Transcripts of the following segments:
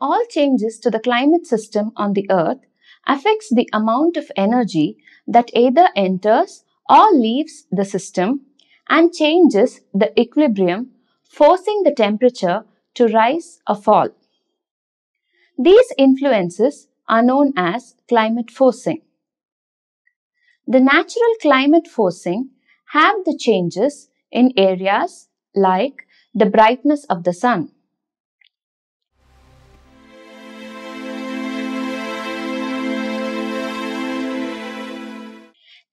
All changes to the climate system on the Earth affects the amount of energy that either enters or leaves the system and changes the equilibrium, forcing the temperature to rise or fall. These influences are known as climate forcing. The natural climate forcing have the changes in areas like the brightness of the sun.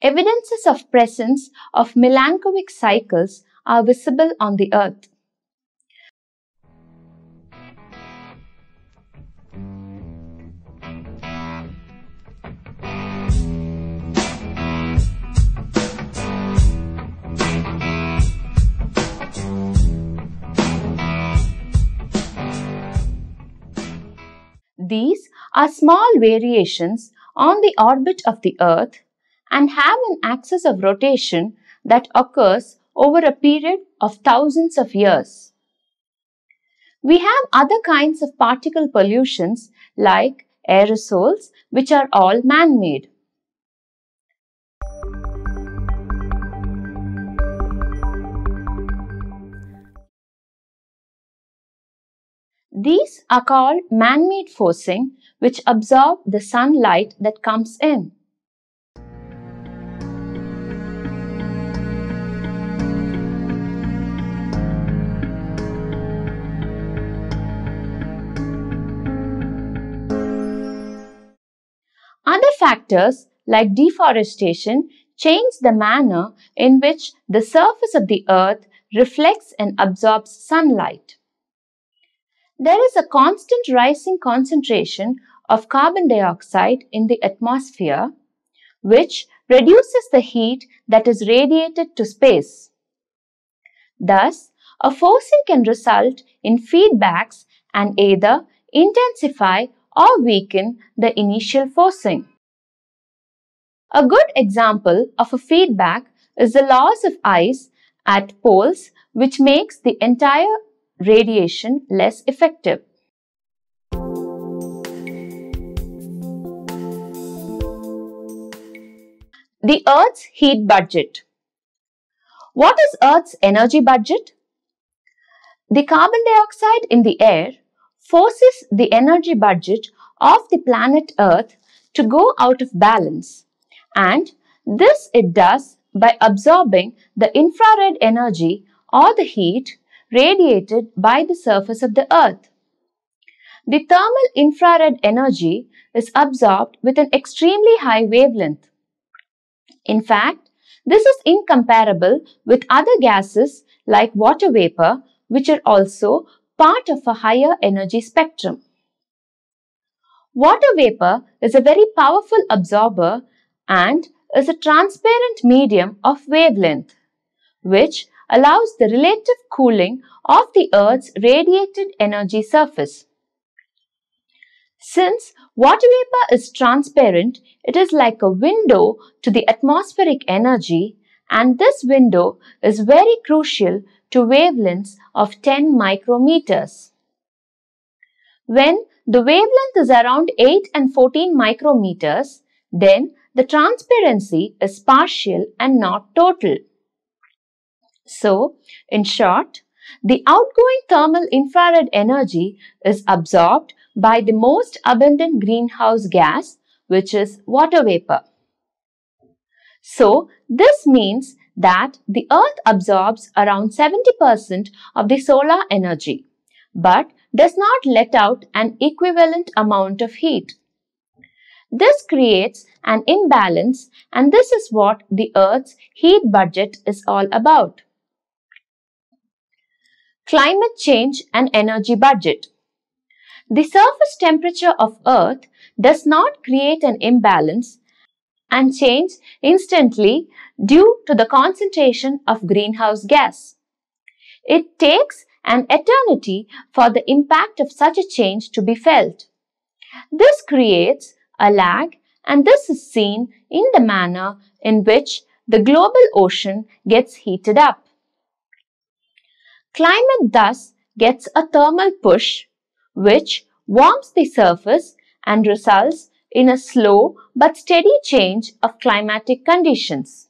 Evidences of presence of melancholic cycles are visible on the Earth. These are small variations on the orbit of the Earth and have an axis of rotation that occurs over a period of thousands of years. We have other kinds of particle pollutions like aerosols, which are all man-made. These are called man-made forcing, which absorb the sunlight that comes in. Other factors like deforestation change the manner in which the surface of the Earth reflects and absorbs sunlight. There is a constant rising concentration of carbon dioxide in the atmosphere, which reduces the heat that is radiated to space. Thus, a forcing can result in feedbacks and either intensify or weaken the initial forcing. A good example of a feedback is the loss of ice at poles, which makes the entire radiation less effective. The Earth's heat budget. What is Earth's energy budget? The carbon dioxide in the air forces the energy budget of the planet Earth to go out of balance, and this it does by absorbing the infrared energy or the heat radiated by the surface of the Earth. The thermal infrared energy is absorbed with an extremely high wavelength. In fact, this is incomparable with other gases like water vapor, which are also part of a higher energy spectrum. Water vapor is a very powerful absorber and is a transparent medium of wavelength, which allows the relative cooling of the Earth's radiated energy surface. Since water vapor is transparent, it is like a window to the atmospheric energy, and this window is very crucial to wavelengths of 10 micrometers. When the wavelength is around 8 and 14 micrometers, then the transparency is partial and not total. So, in short, the outgoing thermal infrared energy is absorbed by the most abundant greenhouse gas, which is water vapor. So, this means that the Earth absorbs around 70% of the solar energy, but does not let out an equivalent amount of heat. This creates an imbalance, and this is what the Earth's heat budget is all about. Climate change and energy budget. The surface temperature of Earth does not create an imbalance and change instantly due to the concentration of greenhouse gas. It takes an eternity for the impact of such a change to be felt. This creates a lag, and this is seen in the manner in which the global ocean gets heated up. Climate thus gets a thermal push, which warms the surface and results in a slow but steady change of climatic conditions.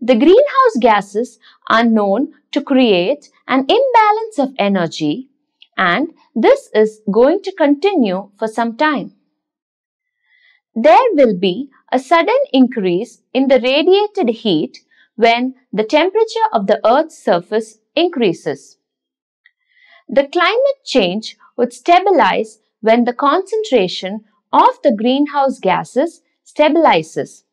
The greenhouse gases are known to create an imbalance of energy, and this is going to continue for some time. There will be a sudden increase in the radiated heat when the temperature of the Earth's surface increases. The climate change would stabilize when the concentration of the greenhouse gases stabilizes.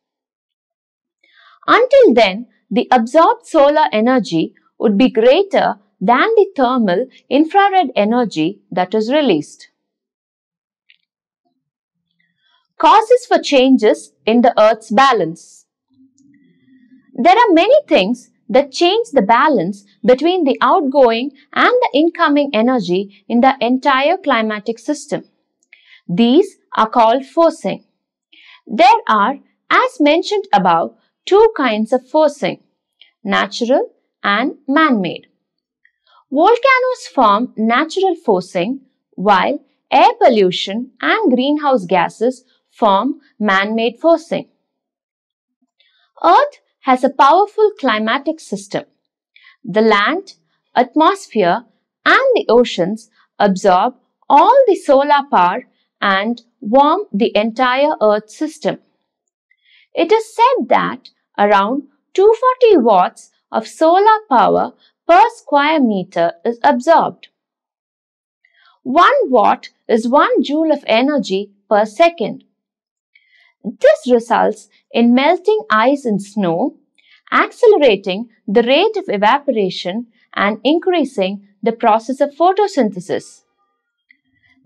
Until then, the absorbed solar energy would be greater than the thermal infrared energy that is released. Causes for changes in the Earth's balance. There are many things that change the balance between the outgoing and the incoming energy in the entire climatic system. These are called forcing. There are, as mentioned above, two kinds of forcing, natural and man-made. Volcanoes form natural forcing, while air pollution and greenhouse gases form man-made forcing. Earth has a powerful climatic system. The land, atmosphere, and the oceans absorb all the solar power and warm the entire Earth system. It is said that around 240 watts of solar power per square meter is absorbed. 1 watt is 1 joule of energy per second. This results in melting ice and snow, accelerating the rate of evaporation and increasing the process of photosynthesis.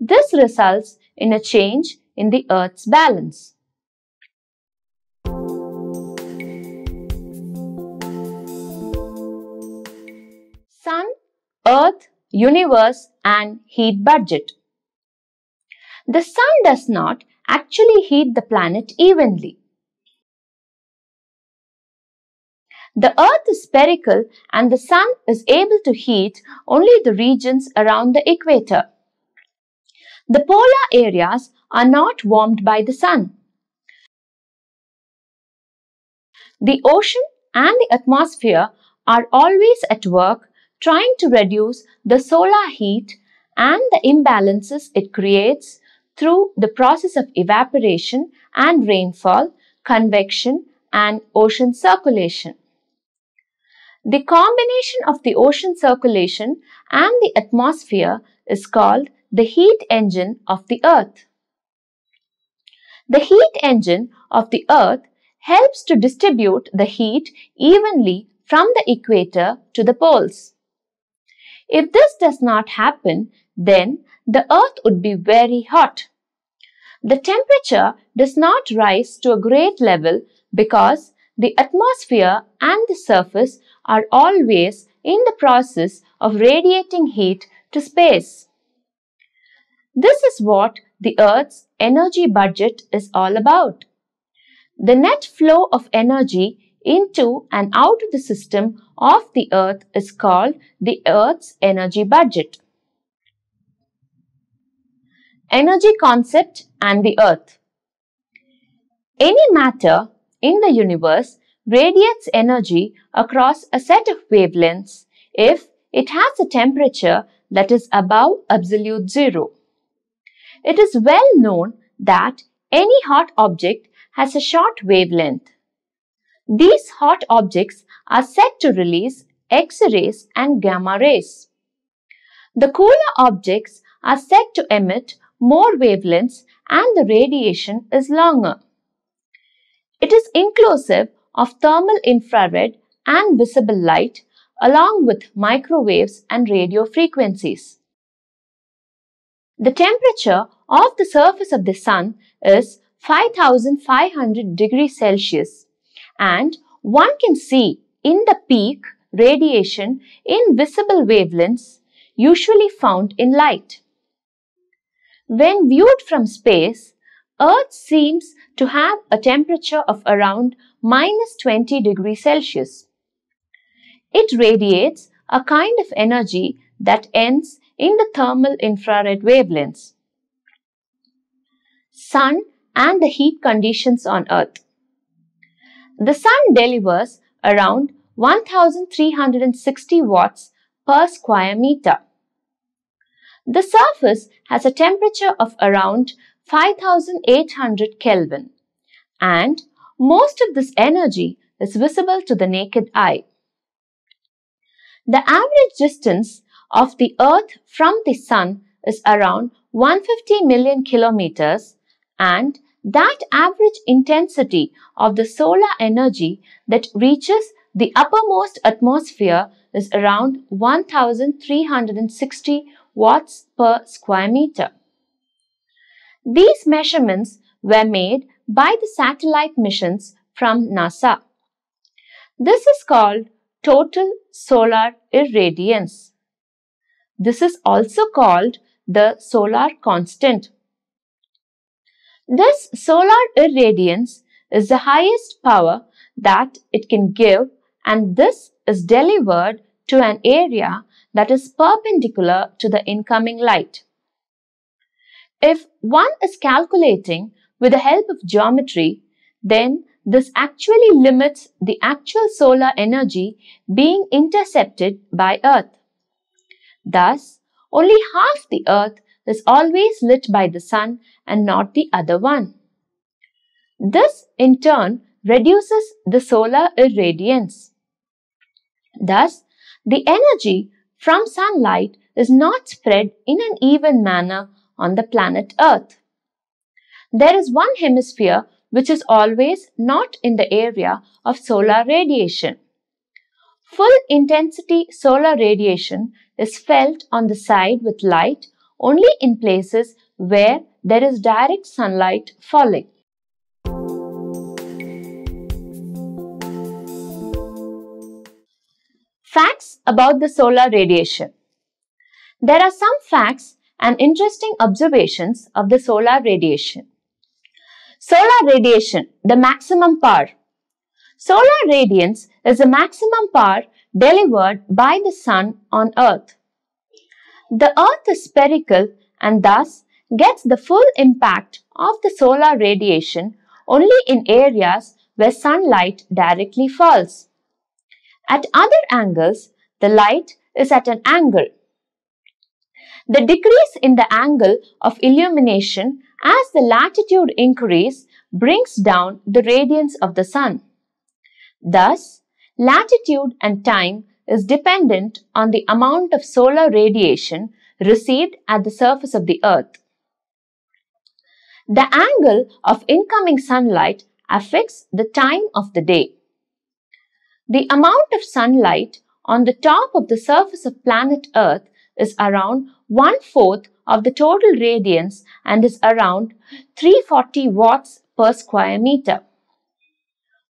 This results in a change in the Earth's balance. Sun, Earth, Universe and heat budget. The Sun does not actually heat the planet evenly. The Earth is spherical and the Sun is able to heat only the regions around the equator. The polar areas are not warmed by the Sun. The ocean and the atmosphere are always at work trying to reduce the solar heat and the imbalances it creates through the process of evaporation and rainfall, convection and ocean circulation. The combination of the ocean circulation and the atmosphere is called the heat engine of the Earth. The heat engine of the Earth helps to distribute the heat evenly from the equator to the poles. If this does not happen, then the Earth would be very hot. The temperature does not rise to a great level because the atmosphere and the surface are always in the process of radiating heat to space. This is what the Earth's energy budget is all about. The net flow of energy into and out of the system of the Earth is called the Earth's energy budget. Energy concept and the Earth. Any matter in the universe radiates energy across a set of wavelengths if it has a temperature that is above absolute zero. It is well known that any hot object has a short wavelength. These hot objects are said to release X-rays and gamma rays. The cooler objects are said to emit more wavelengths and the radiation is longer. It is inclusive of thermal infrared and visible light along with microwaves and radio frequencies. The temperature of the surface of the Sun is 5500 degrees Celsius and one can see in the peak radiation in visible wavelengths usually found in light. When viewed from space, Earth seems to have a temperature of around -20 degrees Celsius. It radiates a kind of energy that ends in the thermal infrared wavelengths. Sun and the heat conditions on Earth. The Sun delivers around 1360 watts per square meter. The surface has a temperature of around 5800 Kelvin, and most of this energy is visible to the naked eye. The average distance of the Earth from the Sun is around 150 million kilometers, and that average intensity of the solar energy that reaches the uppermost atmosphere is around 1360 watts per square meter. These measurements were made by the satellite missions from NASA. This is called total solar irradiance. This is also called the solar constant. This solar irradiance is the highest power that it can give, and this is delivered to an area that is perpendicular to the incoming light. If one is calculating with the help of geometry, then this actually limits the actual solar energy being intercepted by Earth. Thus, only half the Earth is always lit by the Sun and not the other one. This, in turn, reduces the solar irradiance. Thus, the energy from sunlight is not spread in an even manner on the planet Earth. There is one hemisphere which is always not in the area of solar radiation. Full intensity solar radiation is felt on the side with light only in places where there is direct sunlight falling. Facts about the solar radiation. There are some facts and interesting observations of the solar radiation. Solar radiation, the maximum power. Solar radiance is the maximum power delivered by the Sun on Earth. The Earth is spherical and thus gets the full impact of the solar radiation only in areas where sunlight directly falls. At other angles, the light is at an angle. The decrease in the angle of illumination as the latitude increases brings down the radiance of the Sun. Thus, latitude and time is dependent on the amount of solar radiation received at the surface of the Earth. The angle of incoming sunlight affects the time of the day. The amount of sunlight on the top of the surface of planet Earth is around 1/4 of the total radiance and is around 340 watts per square meter.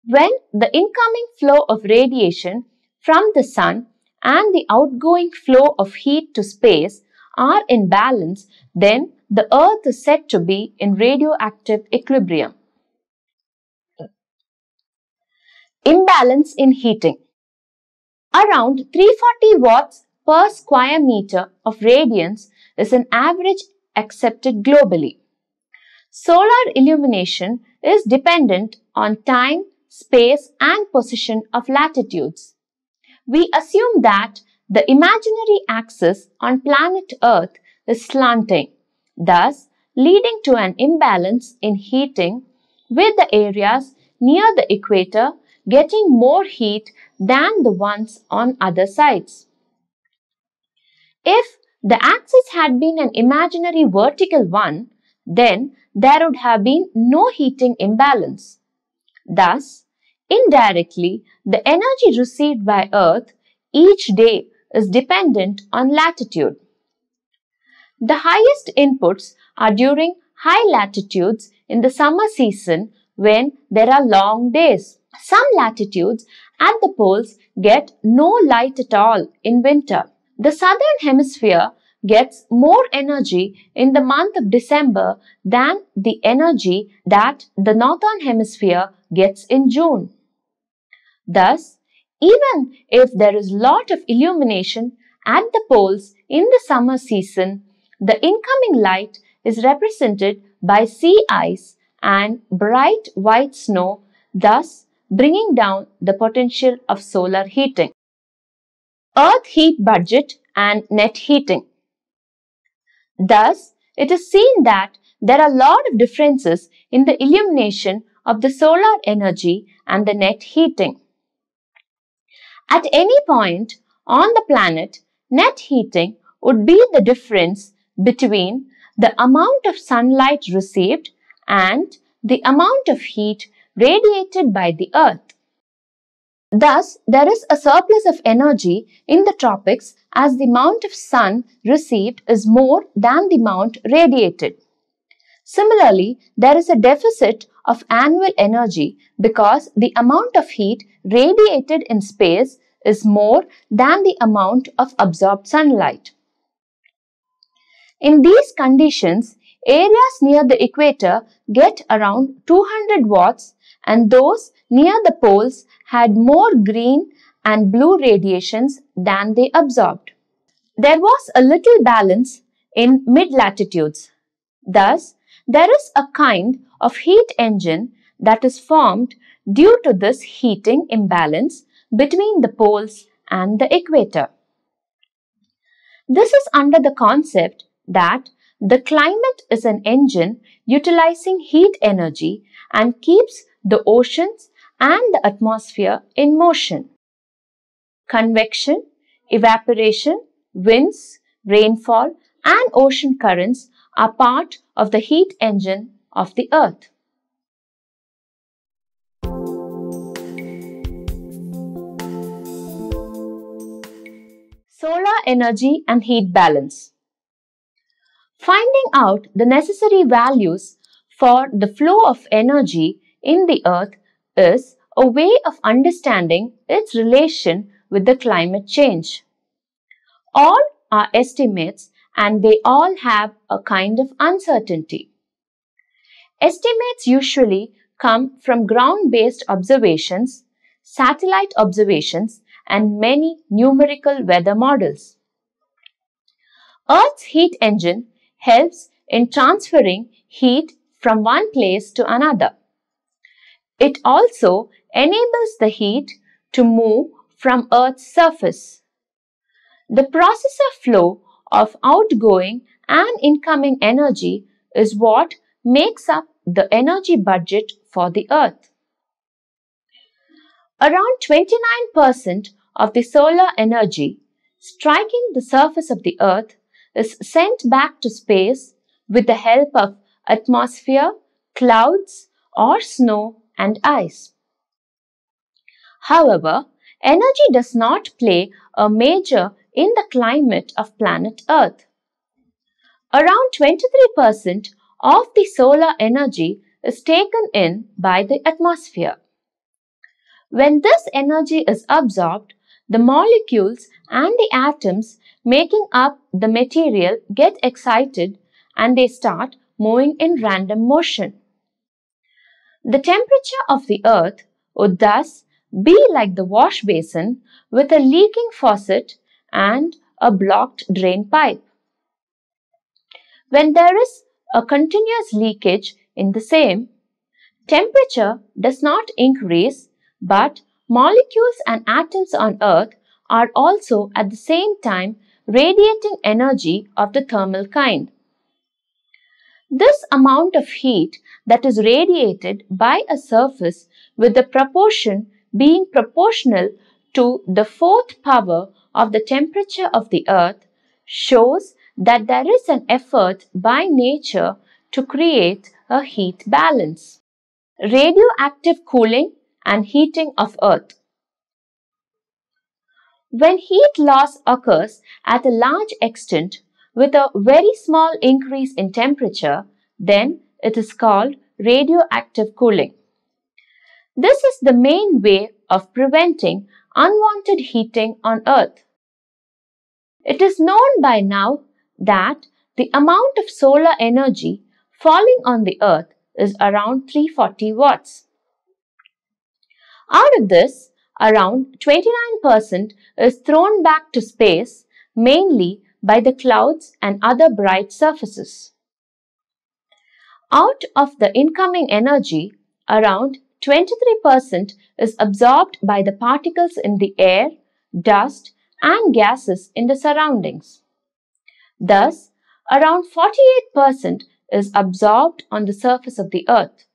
When the incoming flow of radiation from the Sun and the outgoing flow of heat to space are in balance, then the Earth is said to be in radioactive equilibrium. Imbalance in heating. Around 340 watts per square meter of radiance is an average accepted globally. Solar illumination is dependent on time, space, and position of latitudes. We assume that the imaginary axis on planet Earth is slanting, thus leading to an imbalance in heating, with the areas near the equator getting more heat than the ones on other sides. If the axis had been an imaginary vertical one, then there would have been no heating imbalance. Thus, indirectly, the energy received by Earth each day is dependent on latitude. The highest inputs are during high latitudes in the summer season when there are long days. Some latitudes at the poles get no light at all in winter. The southern hemisphere gets more energy in the month of December than the energy that the northern hemisphere gets in June. Thus, even if there is lot of illumination At the poles in the summer season, the incoming light is represented by sea ice and bright white snow, thus bringing down the potential of solar heating. Earth heat budget and net heating. Thus, it is seen that there are a lot of differences in the illumination of the solar energy and the net heating. At any point on the planet, net heating would be the difference between the amount of sunlight received and the amount of heat radiated by the Earth. Thus, there is a surplus of energy in the tropics as the amount of sun received is more than the amount radiated. Similarly, there is a deficit of annual energy because the amount of heat radiated in space is more than the amount of absorbed sunlight. In these conditions, areas near the equator get around 200 watts and those near the poles had more green and blue radiations than they absorbed. There was a little balance in mid-latitudes. Thus, there is a kind of heat engine that is formed due to this heating imbalance between the poles and the equator. This is under the concept that the climate is an engine utilizing heat energy and keeps the oceans and the atmosphere in motion. Convection, evaporation, winds, rainfall, and ocean currents are part of the heat engine of the Earth. Solar energy and heat balance. Finding out the necessary values for the flow of energy in the Earth is a way of understanding its relation with the climate change. All are estimates and they all have a kind of uncertainty. Estimates usually come from ground-based observations, satellite observations, and many numerical weather models. Earth's heat engine helps in transferring heat from one place to another. It also enables the heat to move from Earth's surface. The processor flow of outgoing and incoming energy is what makes up the energy budget for the Earth. Around 29% of the solar energy striking the surface of the Earth is sent back to space with the help of atmosphere, clouds, or snow and ice. However, energy does not play a major in the climate of planet Earth. Around 23% of the solar energy is taken in by the atmosphere. When this energy is absorbed, the molecules and the atoms making up the material get excited and they start moving in random motion. The temperature of the Earth would thus be like the wash basin with a leaking faucet and a blocked drain pipe. When there is a continuous leakage in the same, temperature does not increase, but molecules and atoms on Earth are also at the same time radiating energy of the thermal kind. This amount of heat that is radiated by a surface with the proportion being proportional to the fourth power of the temperature of the Earth shows that there is an effort by nature to create a heat balance. Radioactive cooling and heating of Earth. When heat loss occurs at a large extent with a very small increase in temperature, then it is called radioactive cooling. This is the main way of preventing unwanted heating on Earth. It is known by now that the amount of solar energy falling on the Earth is around 340 watts. Out of this, around 29% is thrown back to space mainly by the clouds and other bright surfaces. Out of the incoming energy, around 23% is absorbed by the particles in the air, dust, and gases in the surroundings. Thus, around 48% is absorbed on the surface of the earth.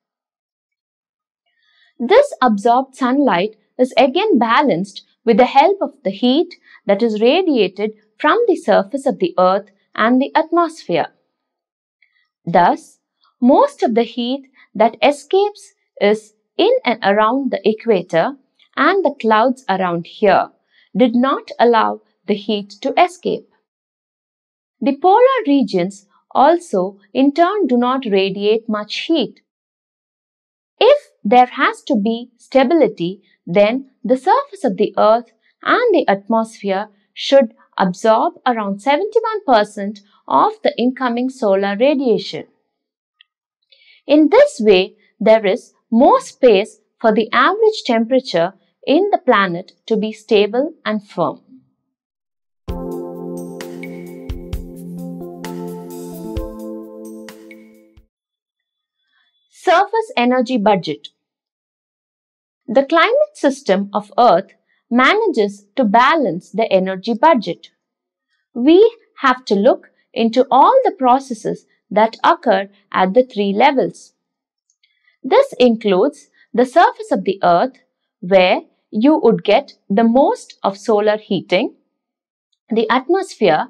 This absorbed sunlight is again balanced with the help of the heat that is radiated from the surface of the earth and the atmosphere. Thus, most of the heat that escapes is in and around the equator, and the clouds around here did not allow the heat to escape. The polar regions also in turn do not radiate much heat. If there has to be stability, then the surface of the earth and the atmosphere should absorb around 71% of the incoming solar radiation. In this way, there is more space for the average temperature in the planet to be stable and firm. Surface energy budget. The climate system of Earth manages to balance the energy budget. We have to look into all the processes that occur at the three levels. This includes the surface of the Earth, where you would get the most of solar heating, the atmosphere,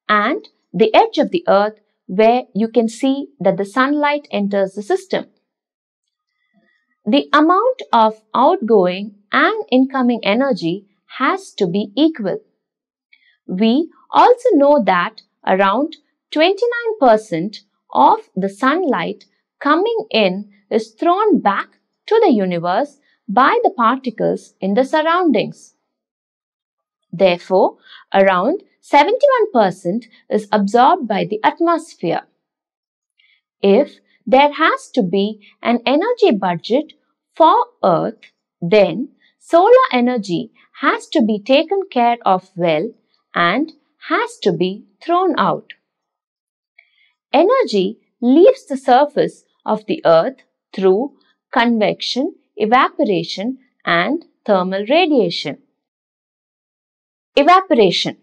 and the edge of the Earth, where you can see that the sunlight enters the system. The amount of outgoing and incoming energy has to be equal. We also know that around 29% of the sunlight coming in is thrown back to the universe by the particles in the surroundings. Therefore, around 71% is absorbed by the atmosphere. If there has to be an energy budget for Earth, then solar energy has to be taken care of well and has to be thrown out. Energy leaves the surface of the Earth through convection, evaporation, and thermal radiation. Evaporation.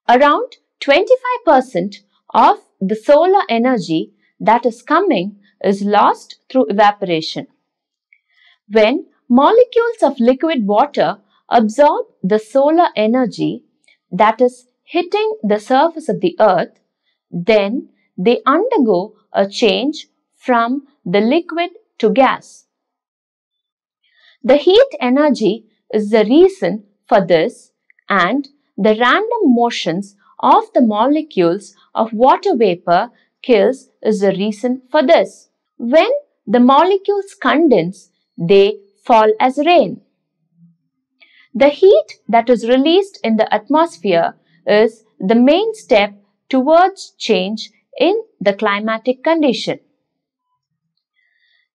Around 25% of the solar energy that is coming is lost through evaporation. When molecules of liquid water absorb the solar energy that is hitting the surface of the Earth, then they undergo a change from the liquid to gas. The heat energy is the reason for this, and the random motions of the molecules of water vapor kills is the reason for this. When the molecules condense, they fall as rain. The heat that is released in the atmosphere is the main step towards change in the climatic condition.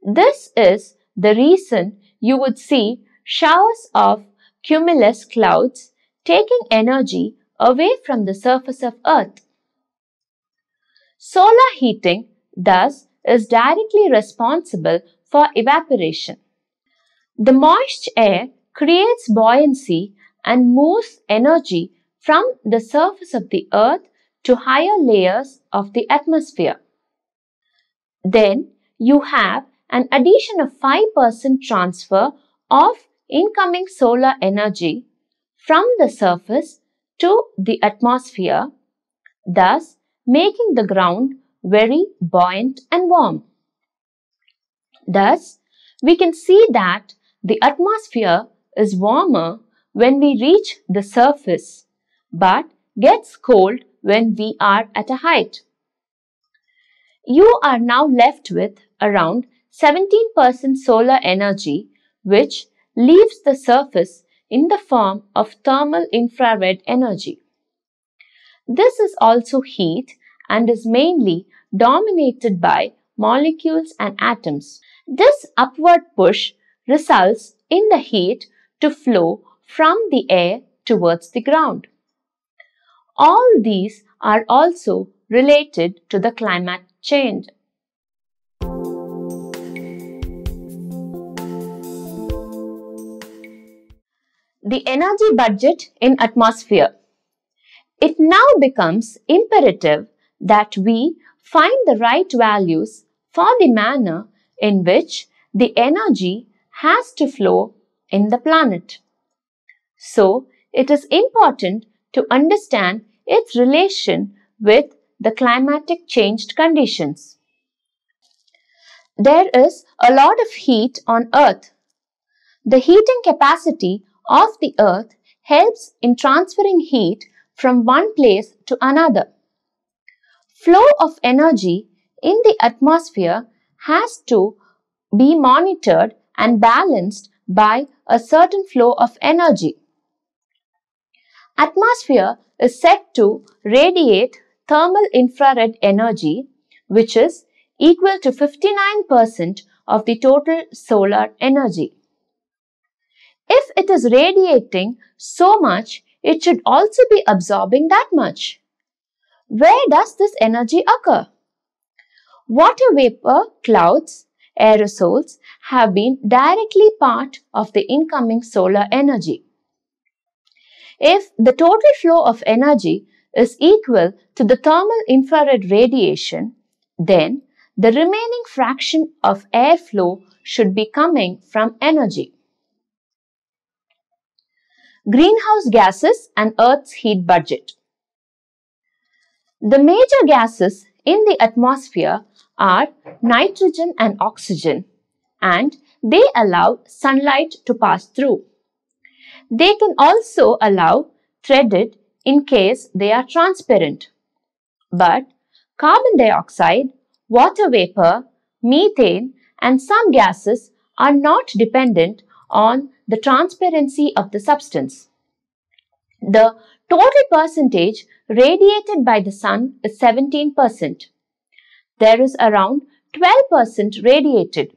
This is the reason you would see showers of cumulus clouds taking energy away from the surface of Earth. Solar heating, thus, is directly responsible for evaporation. The moist air creates buoyancy and moves energy from the surface of the Earth to higher layers of the atmosphere. Then you have an addition of 5% transfer of incoming solar energy from the surface to the atmosphere, thus making the ground very buoyant and warm. Thus, we can see that the atmosphere is warmer when we reach the surface, but gets cold when we are at a height. You are now left with around 17% solar energy, which leaves the surface in the form of thermal infrared energy. This is also heat and is mainly dominated by molecules and atoms. This upward push results in the heat to flow from the air towards the ground. All these are also related to the climate change. The energy budget in atmosphere. It now becomes imperative that we find the right values for the manner in which the energy has to flow in the planet. So, it is important to understand its relation with the climatic changed conditions. There is a lot of heat on Earth. The heating capacity of the Earth helps in transferring heat from one place to another. Flow of energy in the atmosphere has to be monitored and balanced by a certain flow of energy. Atmosphere is said to radiate thermal infrared energy, which is equal to 59% of the total solar energy. If it is radiating so much, it should also be absorbing that much. Where does this energy occur? Water vapor, clouds, aerosols have been directly part of the incoming solar energy. If the total flow of energy is equal to the thermal infrared radiation, then the remaining fraction of airflow should be coming from energy. Greenhouse gases and Earth's heat budget. The major gases in the atmosphere are nitrogen and oxygen, and they allow sunlight to pass through. They can also allow threaded in case they are transparent. But carbon dioxide, water vapor, methane, and some gases are not dependent on the transparency of the substance. The total percentage radiated by the sun is 17%. There is around 12% radiated.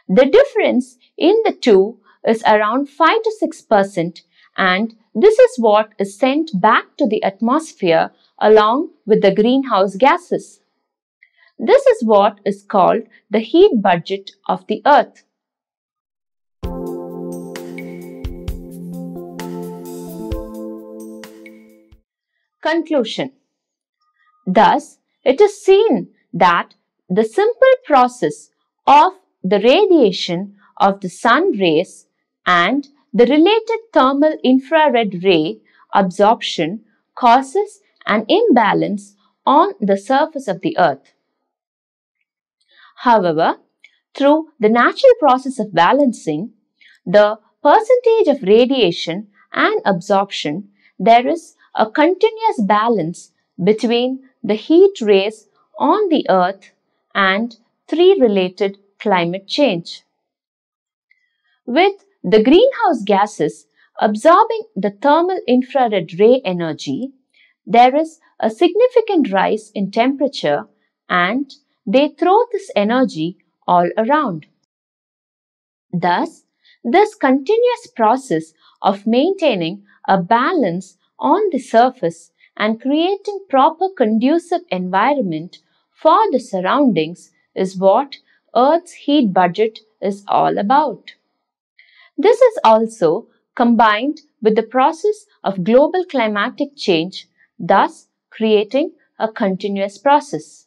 The difference in the two is around 5 to 6%, and this is what is sent back to the atmosphere along with the greenhouse gases. This is what is called the heat budget of the Earth. Conclusion. Thus, it is seen that the simple process of the radiation of the sun rays and the related thermal infrared ray absorption causes an imbalance on the surface of the Earth. However, through the natural process of balancing the percentage of radiation and absorption, there is a continuous balance between the heat rays on the Earth and three related climate change. With the greenhouse gases absorbing the thermal infrared ray energy, there is a significant rise in temperature and they throw this energy all around. Thus, this continuous process of maintaining a balance on the surface and creating proper conducive environment for the surroundings is what Earth's heat budget is all about. This is also combined with the process of global climatic change, thus creating a continuous process.